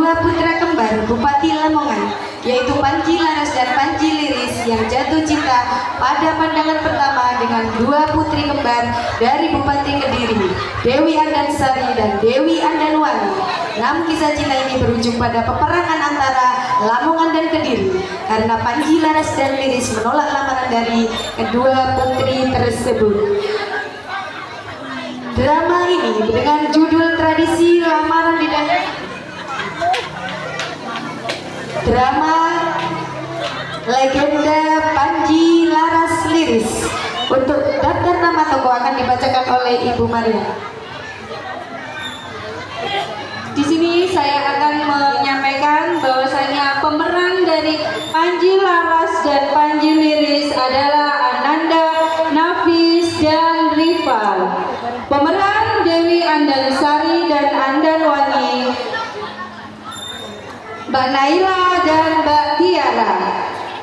dua putra kembar Bupati Lamongan, yaitu Panji Laras dan Panji Liris, yang jatuh cinta pada pandangan pertama dengan dua putri kembar dari Bupati Kediri, Dewi Andansari dan Dewi Andanwani. Namun kisah cinta ini berujung pada peperangan antara Lamongan dan Kediri karena Panji Laras dan Liris menolak lamaran dari kedua putri tersebut. Drama ini dengan judul Tradisi Lamaran Drama Legenda Panji Laras Liris. Untuk daftar nama tokoh akan dibacakan oleh Ibu Maria. Di sini saya akan menyampaikan bahwasanya pemeran dari Panji Laras dan Panji Liris adalah Ananda, Nafis, dan Rival. Pemeran Dewi Andansari dan Andanwani, Mbak Naila dan Mbak Tiara.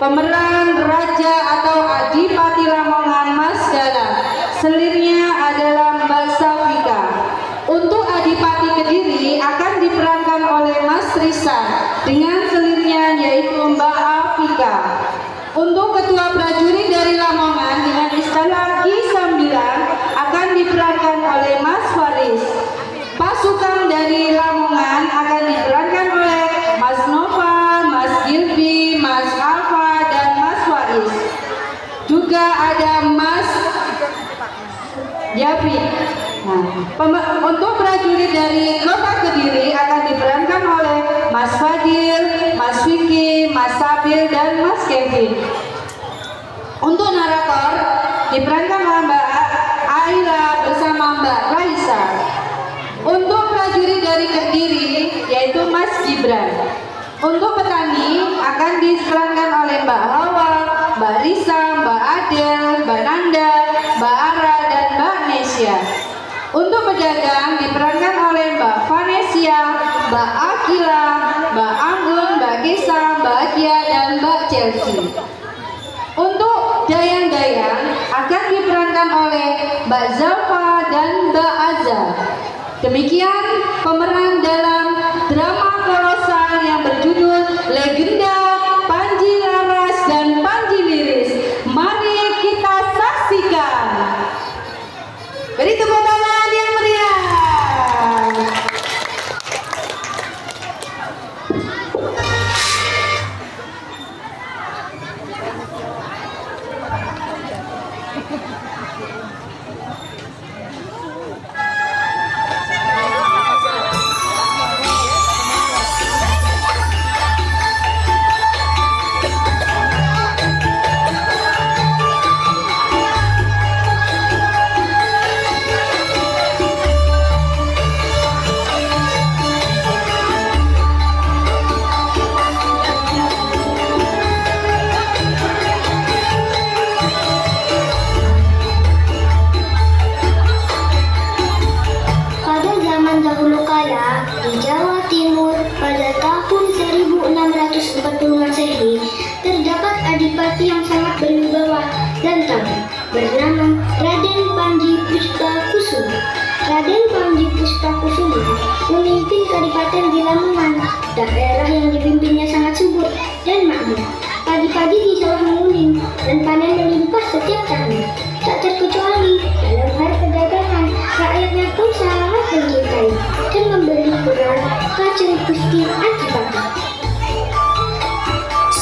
Pemeran Raja atau Adipati Lamongan, Mas Dala. Selirnya adalah Mbak Safika. Untuk Adipati Kediri akan diperankan oleh Mas Risa dengan selirnya yaitu Mbak Afika. Untuk ketua prajurit dari Lamongan dengan istilah Ki 9 akan diperankan oleh Mas Faris. Pasukan dari Lamongan akan diperankan oleh Mas Nova, Mas Gilby, Mas Alfa, dan Mas Faris. Juga ada Mas Yafi. Untuk prajurit dari Kota Kediri akan diperankan oleh Mas Fadil, Mas Vicky, Mas Sabil, dan Mas Kevin. Untuk narator diperankan oleh Mbak Aila bersama Mbak Raisa. Untuk prajurit dari Kediri yaitu Mas Gibran. Untuk petani akan diperankan oleh Mbak Hawa, Mbak Risa, Mbak Adel, Mbak Nanda, Mbak Ara, dan Mbak Nesya. Untuk pedagang diperankan oleh Mbak Vanesia, Mbak Akila, Mbak Anggun, Mbak Kesa, Mbak Adia, dan Mbak Chelsea. Untuk dayang-dayang akan diperankan oleh Mbak Zalfa dan Mbak Azza. Demikian pemeran dalam drama kolosal yang berjudul Legenda Panji Laras dan Panji Liris. Mari kita saksikan. Beri tepuk tangan yang meriah. Bernama Raden Panji Puspakusuma. Raden Panji Puspakusuma memimpin kadipaten di Lamongan, daerah yang dipimpinnya sangat subur dan makmur. Padi-padi di sawah menguning dan panen melimpah setiap tahun. Tak terkecuali dalam hal perdagangan, rakyatnya pun sangat mencintai dan memberi gelar Kanjeng Gusti Adipati.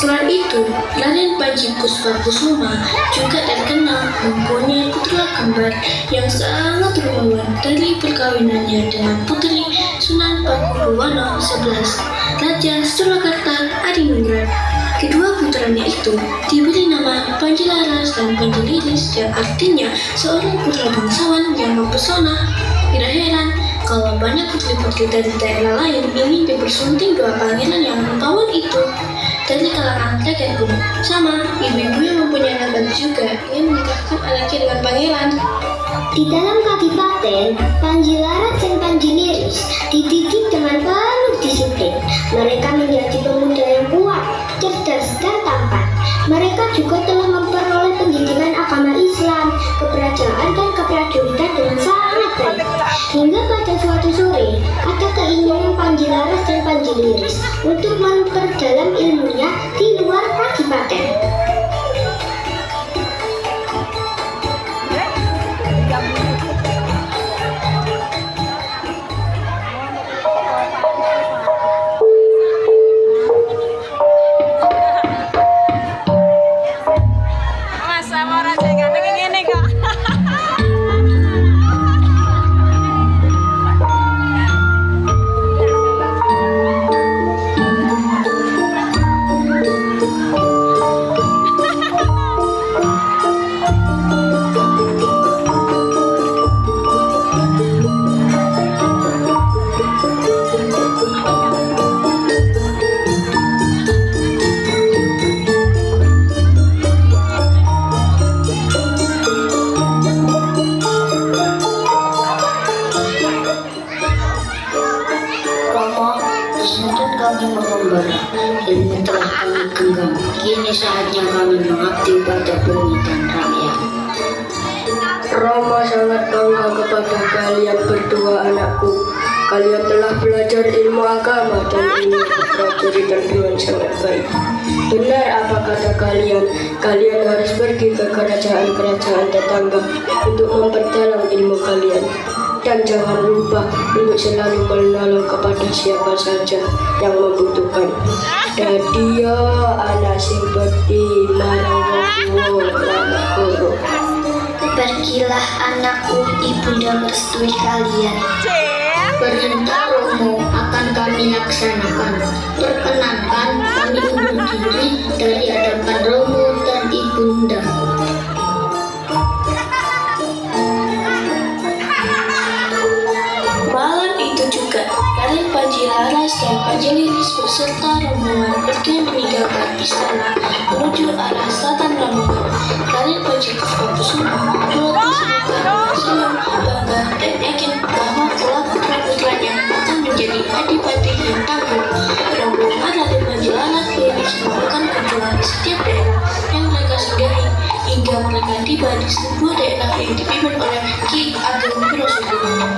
Selain itu, Raden Panji Puspakusuma juga terkenal mempunyai putra kembar yang sangat rumahan dari perkawinannya dengan putri Sunan Pakubuwono XI, Raja Surakarta Adiningrat. Kedua putranya itu diberi nama Panji Laras dan Panji Liris, yang artinya seorang putra bangsawan yang mempesona. Tidak heran kalau banyak putri-putri dari daerah lain ingin bersunting dua pangeran yang rupawan itu. Dari kalangan rakyat pun sama, ibu-ibu yang mempunyai anak juga ingin menikahkan anaknya dengan pangeran. Di dalam kadipaten, Panji Laras dan Panji Liris dididik dengan penuh disiplin. Mereka menjadi pemuda yang kuat, cerdas, dan tampan. Mereka juga telah memperoleh pendidikan agama Islam, keperajaan, dan keprajuritan dengan sangat baik. Hingga pada suatu sore, ada keinginan Panji Laras dan Panji Liris untuk memperdalam ilmunya di luar Kadipaten. Kami mengembara, ilmu telah kami genggam. Kini saatnya kami mengabdi pada bumi dan rakyat. Rama sangat bangga kepada kalian berdua anakku. Kalian telah belajar ilmu agama dan ilmu keprajuritan dengan sangat baik. Benar apa kata kalian? Kalian harus pergi ke kerajaan-kerajaan tetangga untuk memperdalam ilmu kalian. Dan jangan lupa untuk selalu menolong kepada siapa saja yang membutuhkan. Dadia anak sing bekti marang wong lama guru. Pergilah anakku, ibunda merestui kalian. Perintah Romo akan kami laksanakan. Perkenankan kami undur diri dari hadapan Romo dan ibunda. Malam itu juga, Raden Panji Laras dan Panji Liris beserta rombongan pergi meninggalkan istana menuju arah selatan Lamongan. Raden Panji Kusuma senang bangga dan yakin bahwa kelak putra-putranya akan menjadi adipati yang tangguh. Rombongan Raden Panji Laras Liris melakukan kunjungan di setiap daerah yang mereka singgahi hingga mereka tiba di sebuah daerah yang dipimpin oleh Ki Ageng Wirosubolo.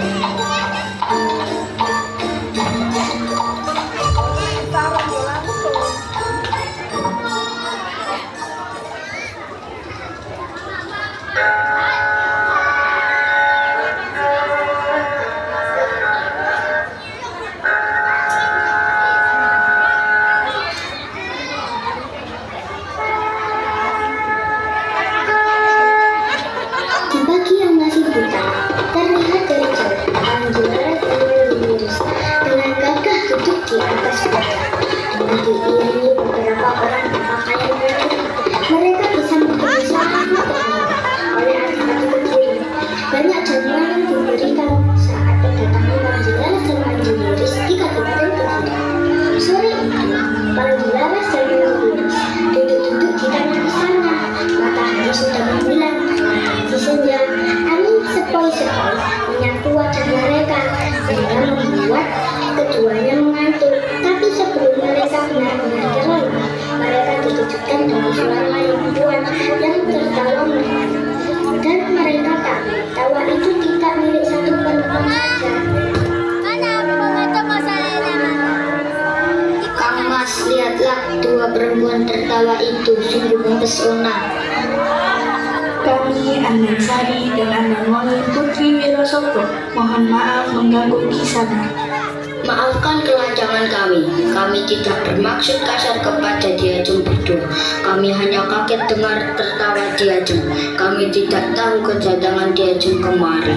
Di pagi yang masih buta, terlihat dari jauh Panji Laras dan Liris dengan gagah duduk di atas kuda. Dengan diiringi beberapa orang berpakaian prajurit, mereka disambut dengan sangat terhormat oleh adipati Kediri. Banyak jamuan yang diberikan saat kedatangan Panji Laras dan Panji Liris di Kadipaten Kediri. Sore itu, Panji Laras dan Liris duduk-duduk di tanah istana. Matahari sudah menyilang. Di senja, angin sepoi-sepoi menyapu wajah mereka sehingga membuat keduanya mengantuk. Tapi sebelum mereka benar-benar terlelap, mereka dikejutkan dengan suara yang kuat yang tertawa mereka. Dan mereka tahu tawa itu tidak milik satu penumpang saja. Kang Mas, lihatlah dua perempuan tertawa itu sungguh mempesona. Kami Andansari dan Andamoli Putri Wirosopro mohon maaf mengganggu kisahnya. Maafkan kelancangan kami. Kami tidak bermaksud kasar kepada Diajeng berdua. Kami hanya kaget dengar tertawa Diajeng. Kami tidak tahu kedatangan Diajeng kemari.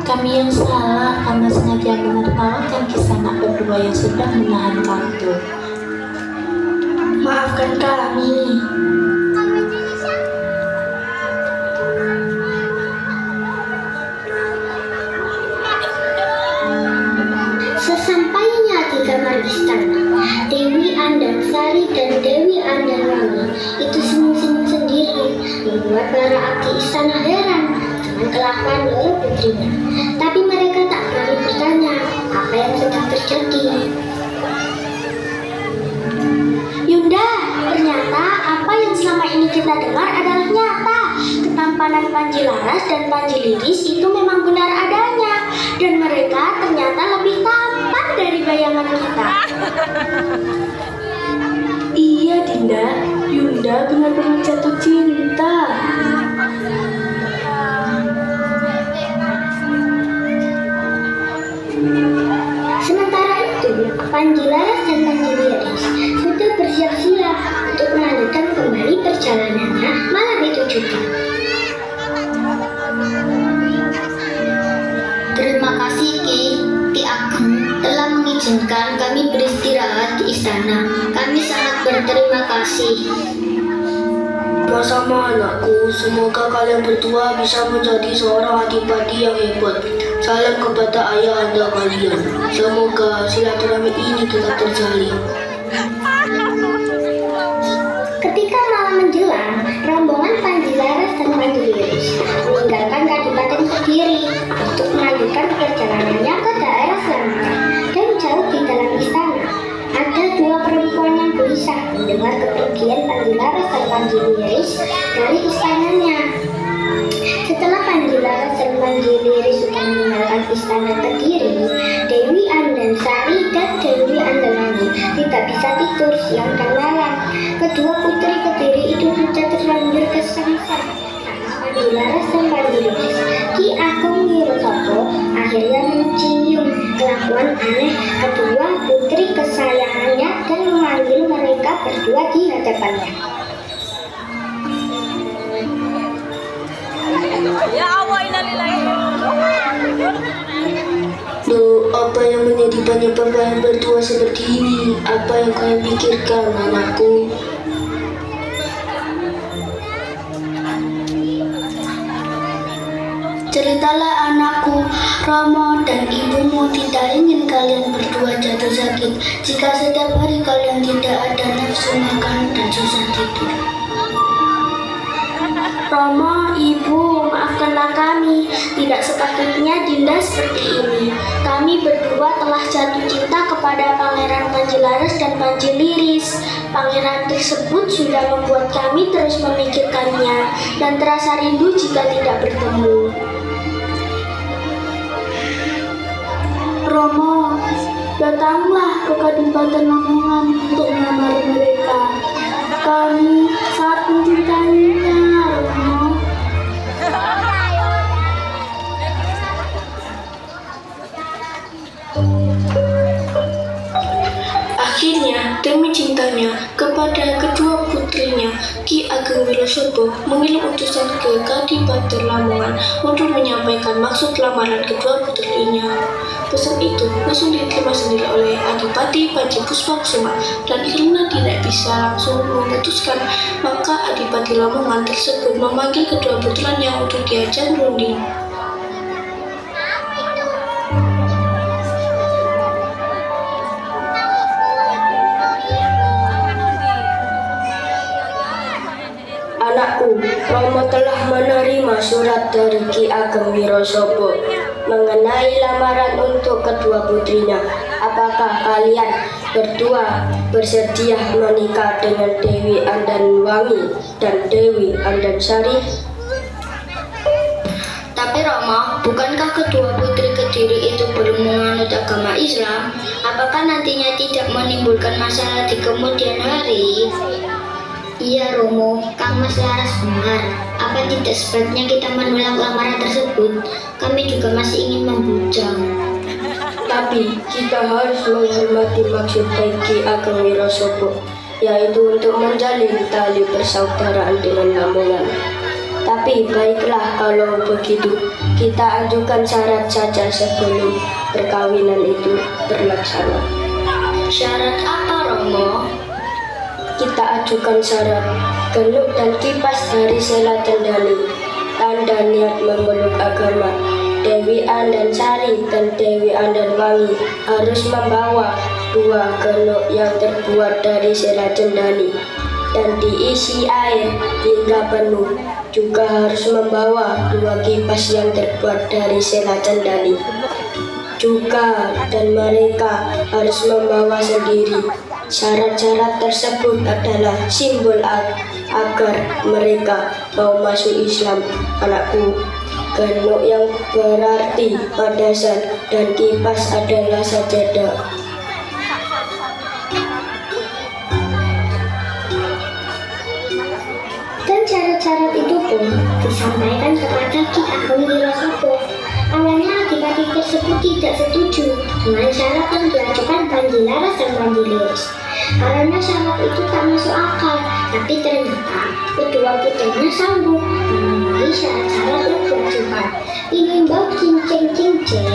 Kami yang salah karena sengaja menertawakan kisah anak berdua yang sedang menahan kantuk. Maafkan kami. Sesampainya di kamar istana, Dewi Andansari dan Dewi Andarwangi itu senyum-senyum sendiri, membuat para abdi istana heran dengan kelakuan loro putrinya. Tapi mereka tak berani bertanya apa yang sedang terjadi. Yunda, ternyata apa yang selama ini kita dengar adalah nyata. Ketampanan Panji Laras dan Panji Liris itu memang benar adanya, dan mereka ternyata lebih tampan dari bayi kediaman kita. Iya Dinda, Yunda benar-benar jatuh cinta. Sementara itu, Panji Laras dan Panji Liris sudah bersiap-siap untuk melanjutkan kembali perjalanannya malam itu juga. Terima kasih Ki Ageng telah mengizinkan kami beristirahat di istana. Kami sangat berterima kasih. Sama anakku, semoga kalian berdua bisa menjadi seorang adipati yang hebat. Salam kepada ayah anda kalian. Semoga silaturahmi ini tetap terjalin. Ketika malam menjelang, rombongan Panji Laras dan Panji Liris meninggalkan Kadipaten Kediri untuk melanjutkan perjalanannya ke daerah selatan dan jauh di dalam istana. Ada dua perempuan yang gelisah mendengar kepergian Panji Laras dan Panji Liris dari istananya. Setelah Panji Laras dan Panji Liris sudah meninggalkan istana Kediri, Dewi Andansari dan Dewi Andalangi tidak bisa tidur siang dan malam. Kedua putri Kediri itu sudah terlanjur kesengsara karena Panji Laras dan Panji Liris. Ki Ageng Wirosopo akhirnya mencium kelakuan aneh kedua putri kesayangannya dan memanggil mereka berdua di hadapannya. Loh, apa yang menjadi penyebab kalian berdua seperti ini? Apa yang kalian pikirkan, anakku? Ceritalah anakku, Rama dan ibumu tidak ingin kalian berdua jatuh sakit jika setiap hari kalian tidak ada nafsu makan dan susah tidur. Rama, Ibu, maafkanlah kami. Tidak sepatutnya Dinda seperti ini. Kami berdua telah jatuh cinta kepada Pangeran Panji Laras dan Panji Liris. Pangeran tersebut sudah membuat kami terus memikirkannya dan terasa rindu jika tidak bertemu. Rama, datanglah ke Kadipaten Lamongan untuk melamar mereka. Kami sangat mencintainya, Rama. Akhirnya, demi cintanya kepada kedua putrinya, Ki Ageng Wirosopo mengirim utusan ke Kadipaten Lamongan untuk menyampaikan maksud lamaran kedua putrinya. Pesan itu langsung diterima sendiri oleh Adipati Panji Puspakusuma, dan karena tidak bisa langsung memutuskan, maka Adipati Lamongan tersebut memanggil kedua putranya untuk diajak berunding. Anakku, Romo telah menerima surat dari Ki Ageng Wirosopo mengenai lamaran untuk kedua putrinya. Apakah kalian berdua bersedia menikah dengan Dewi Andanwangi dan Dewi Andansari? Tapi Rama, bukankah kedua putri Kediri itu belum menganut agama Islam? Apakah nantinya tidak menimbulkan masalah di kemudian hari? Iya Romo, Kang Mas Laras benar. Apa tidak sebaiknya kita menolak lamaran tersebut? Kami juga masih ingin membujang. Tapi kita harus menghormati maksud baik Ki Ageng Wirosopo, yaitu untuk menjalin tali persaudaraan dengan Lamongan. Tapi baiklah kalau begitu, kita ajukan syarat saja sebelum perkawinan itu berlaksana. Syarat apa Romo? Kita ajukan syarat genuk dan kipas dari Sela Cendali, tanda niat memeluk agama. Dewi Andansari dan Dewi Andanwangi harus membawa dua genuk yang terbuat dari Sela Cendali dan diisi air hingga penuh. Juga harus membawa dua kipas yang terbuat dari Sela Cendali. Juga dan mereka harus membawa sendiri. Syarat-syarat tersebut adalah simbol agar mereka mau masuk Islam, anakku. Genuk yang berarti padasan dan kipas adalah sajadah. syarat itu pun disampaikan kepada Ki Ageng Wirosobo. Awalnya adik-adik tersebut tidak setuju dengan syarat yang diajukan Panji Laras dan Panji Liris. Karena syarat itu tak masuk akal, tapi ternyata kedua putrinya sanggup memenuhi syarat-syarat yang diajukan. Inimbau cincin-cincin,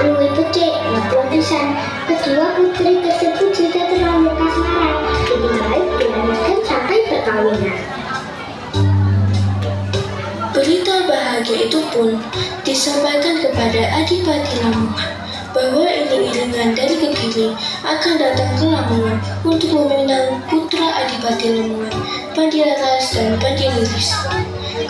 luwih becik, ngeplok pisan. Kedua putri tersebut sudah terlalu kasmaran, lebih baik dilanjutkan sampai perkawinan. Berita bahagia itu pun disampaikan kepada Adipati Lamongan bahwa iring-iringan dari Kediri akan datang ke Lamongan untuk meminang putra Adipati Lamongan, Panji Laras dan Panji Liris.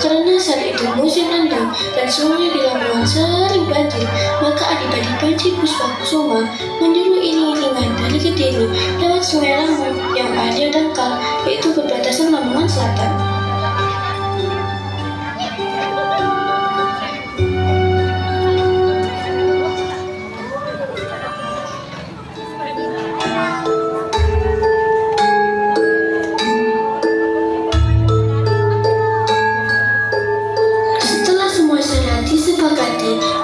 Karena saat itu musim rendang dan sungai di Lamongan sering banjir, maka Adipati Panji Puspakusuma menyuruh iring-iringan dari Kediri lewat Sungai Lamong yang airnya dangkal, yaitu perbatasan Lamongan Selatan.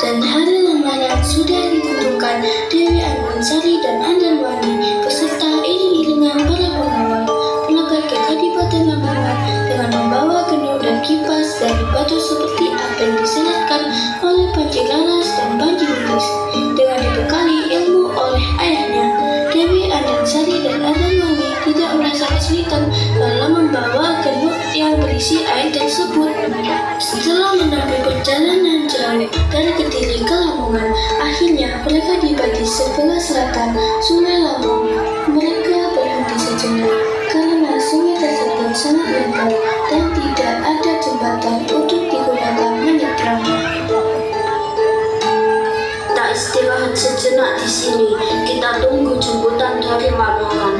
Dan hari lamaran sudah ditentukan, Dewi Andansari dan Andanwangi beserta iring-iringan para pengawal berangkat ke Kadipaten Lamongan dengan membawa gendong dan kipas dari batu seperti apa yang disenatkan oleh Panji Laras dan Panji Liris. Dengan dibekali ilmu oleh ayahnya, Dewi Andansari dan Andanwangi tidak merasa kesulitan dalam membawa gendong yang berisi air tersebut. Setelah menempuh perjalanan jauh dari Kediri ke Lamongan, akhirnya mereka tiba di sebelah selatan Sungai Lamong. Mereka berhenti sejenak karena sungai tersebut sangat lebar dan tidak ada jembatan untuk digunakan menyeberang. Tak istirahat sejenak di sini, kita tunggu jemputan dari Lamongan.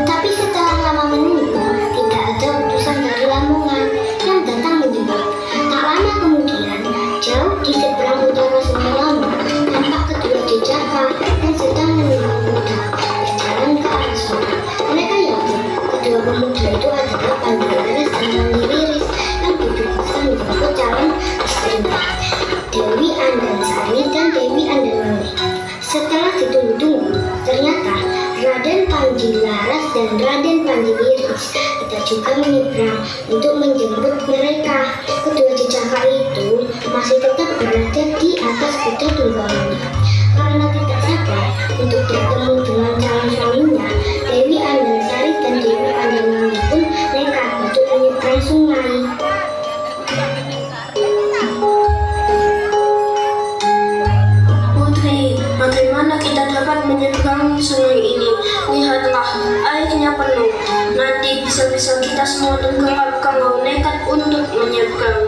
Tapi setelah lama menunggu, tidak ada utusan dari Lamongan yang datang menjemput. Tak lama kemudian, jauh di seberang utara Sungai Lamong, tampak kedua jejaka yang sedang menunggang kuda berjalan ke arah sungai. Mereka yakin kedua pemuda itu adalah Panji Laras dan Panji Liris yang ditugaskan menjemput calon istrinya, Dewi Andansari dan Dewi Andanwangi. Setelah ditunggu-tunggu, ternyata Raden Panji Laras dan Raden Panji Liris kita juga menyeberang untuk menjemput mereka. Kedua jejaka itu masih tetap berada di atas kuda tunggangannya. Karena tidak sabar untuk bertemu dengan calon suaminya, Dewi Andansari dan Dewi Andanwangi pun nekat untuk menyeberang sungai. Putri, bagaimana kita dapat menyeberang sungai ini? Lihatlah, airnya penuh. Nanti bisa-bisa kita semua tenggelam kalau nekat untuk menyeberang.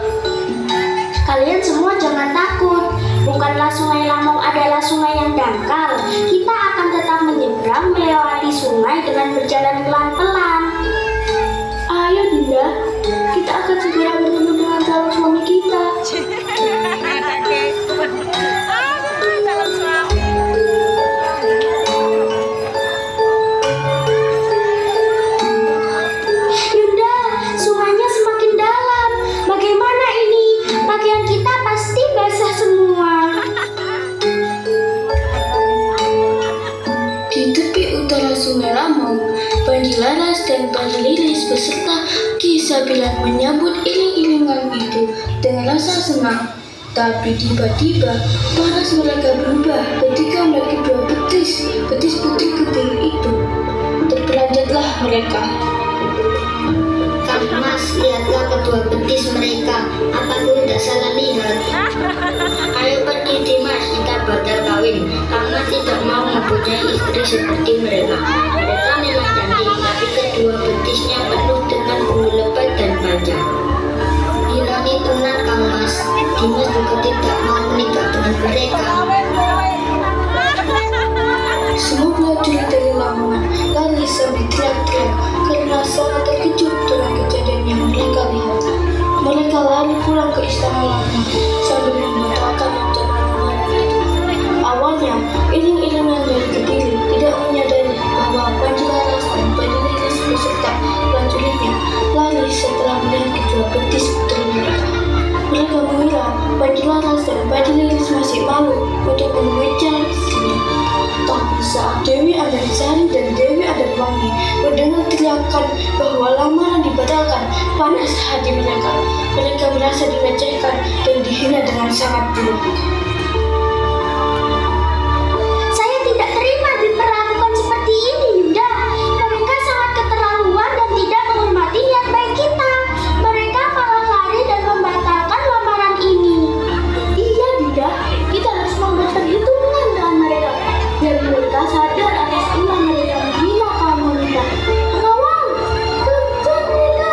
Kalian semua jangan takut. Bukanlah Sungai Lamong adalah sungai yang dangkal. Kita akan tetap menyeberang melewati sungai dengan berjalan pelan-pelan. Ayo Dinda, kita akan segera bertemu dengan calon suami kita. Yunda, sungainya semakin dalam. Bagaimana ini? Pakaian kita pasti basah semua. Di tepi utara Sungai Lamong, Panji Laras dan Panji Liris beserta Ki Sabilan menyambut iring-iringan itu dengan rasa senang. Tapi tiba-tiba paras mereka berubah ketika melihat kedua betis putri Kediri itu. Terperanjatlah mereka. Kang Mas, lihatlah kedua betis mereka. Apa aku tidak salah lihat? Ayo pergi Dimas, kita batal kawin. Karena tidak mau mempunyai istri seperti mereka. Mereka memang cantik, tapi kedua betisnya penuh dengan bulu lebat dan panjang. Ironi tenar Kang Mas. Dimas juga tidak mau menikah dengan mereka. Semua prajurit dari Lamongan lari sambil teriak-teriak karena sangat terkejut dengan kejadian yang malu untuk memejar istrinya. Tapi saat Dewi Andarsari dan Dewi Andarwangi mendengar teriakan bahwa lamaran dibatalkan, panas hati mereka. Mereka merasa dilecehkan dan dihina dengan sangat berlebihan. Saya tidak terima diperlakukan seperti ini, Yuda. Mereka sangat keterlaluan dan tidak menghormati niat baik kita. Mereka malah lari dan membatalkan lamaran ini. Iya, Yuda. Kita harus membuat perhitungan dengan mereka. Biar mereka sadar atas ulah mereka menghina kaum wanita. Mengawal, kejar mereka.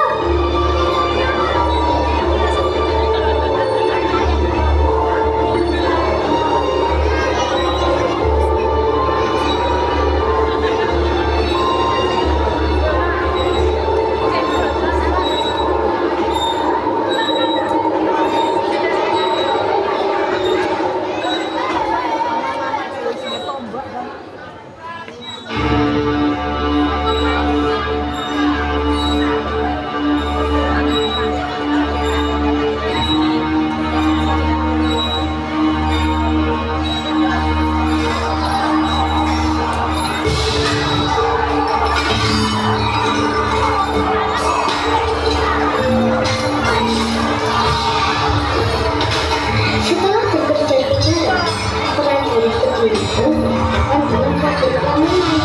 Setelah berkejar-kejaran, prajurit Kediri pun akan dalam prajurit Lamongan.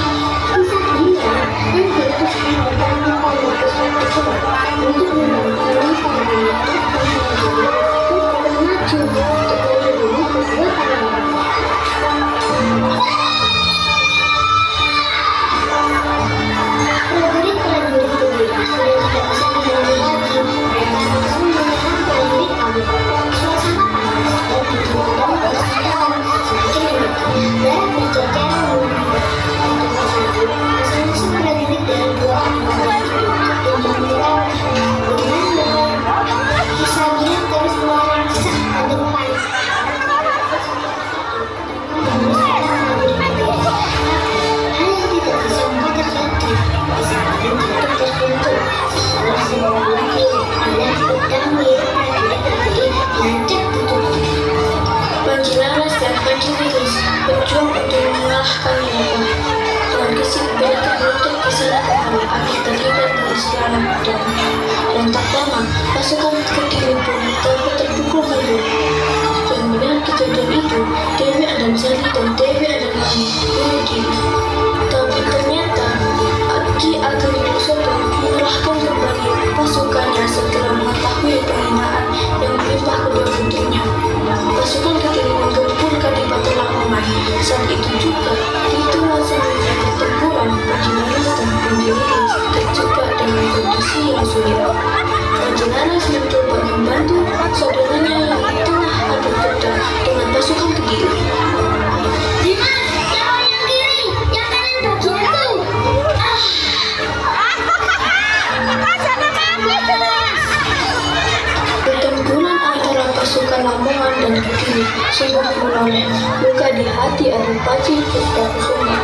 Bisa dia yang diutuskan oleh Panglima Pusaka untuk membantu para wanita dan maju untuk melindungi kedua pahlawan. Prajurit-prajurit Kediri sudah tidak bisa dilalui lagi. Mereka langsung menyerang prajurit Lamongan. Suasana panas dan dingin dan persaingan semakin menekan. Darah berceceran menumpuk. Masing-masing prajurit dari dua angkatan itu dengan kisah gila terus merangsek ke depan. Hal yang tidak disangka terjadi. Kesalahan jatuh terkumpul. Setelah semua lagi adalah pedang milik prajurit Kediri lancap tutup. Panji Laras dan Panji Wilis berjuang untuk mengalahkan mereka. Dengan gesit bela terbentuk di sana kembali akhir terlibat dari segala pedang. Dan tak lama, pasukan Kediri pun dapat terpukul mundur. Dan dengan kejadian itu, Dewi Andarsari dan Dewi Andarwangi bunuh diri. Tapi ternyata Ki Ageng Wibowo mengerahkan kembali pasukannya setelah mengetahui penghinaan yang menimpa kedua putrinya. Pasukan Kediri menggempur Kadipaten Lamongan. Saat itu juga ritual selanjutnya pertempuran Panji Laras dan Panji Wilis terjebak dengan kondisi yang sulit. Panji Laras mencoba membantu saudaranya yang tengah adu pedang dengan pasukan Kediri. Dimas, siapa yang kiri? Yang kanan bagianku. Pertempuran antara pasukan Lamongan dan Kediri sungguh menoleh. Luka di hati Adipati Puspakusuma.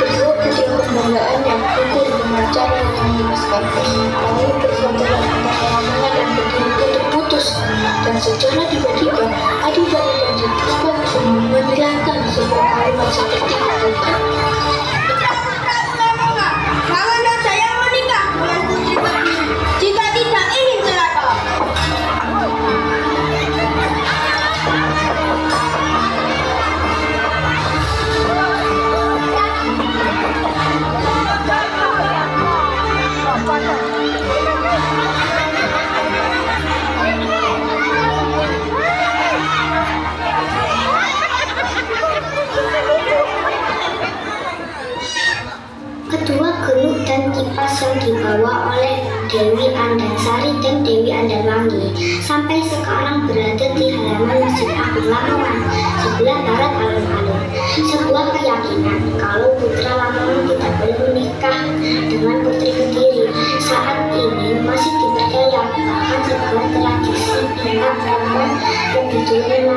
Kedua putra kebanggaannya gugur dengan cara yang mengenaskan. Lalu persaudaraan antara Lamongan dan Kediri pun terputus. Dan secara tiba-tiba Adipati Panji Puspakusuma menghilangkan sebuah kalimat seperti berikut. Jangan dan saya menikah dengan putri Kediri jika tidak ingin celaka. Kedua geluk dan kipas yang dibawa oleh Dewi Andarsari dan Dewi Andarwangi sampai sekarang berada di halaman Masjid Agung Lamongan sebelah barat alun-alun. Sebuah keyakinan kalau putra Lamongan tidak boleh menikah dengan putri Kediri. Saat ini masih dipercaya bahkan sebuah tradisi pihak perempuan lebih dulu